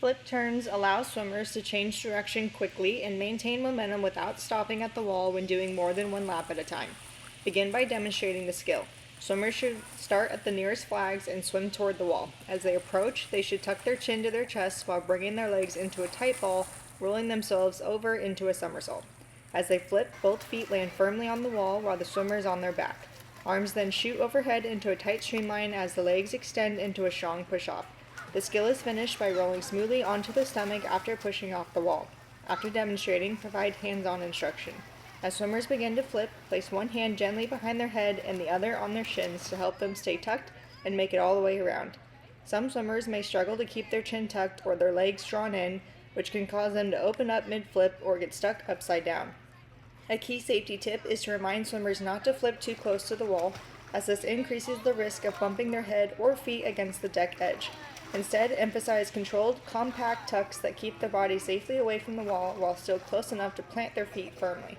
Flip turns allow swimmers to change direction quickly and maintain momentum without stopping at the wall when doing more than one lap at a time. Begin by demonstrating the skill. Swimmers should start at the nearest flags and swim toward the wall. As they approach, they should tuck their chin to their chest while bringing their legs into a tight ball, rolling themselves over into a somersault. As they flip, both feet land firmly on the wall while the swimmer is on their back. Arms then shoot overhead into a tight streamline as the legs extend into a strong push-off. The skill is finished by rolling smoothly onto the stomach after pushing off the wall. After demonstrating, provide hands-on instruction. As swimmers begin to flip, place one hand gently behind their head and the other on their shins to help them stay tucked and make it all the way around. Some swimmers may struggle to keep their chin tucked or their legs drawn in, which can cause them to open up mid-flip or get stuck upside down. A key safety tip is to remind swimmers not to flip too close to the wall, as this increases the risk of bumping their head or feet against the deck edge. Instead, emphasize controlled, compact tucks that keep the body safely away from the wall while still close enough to plant their feet firmly.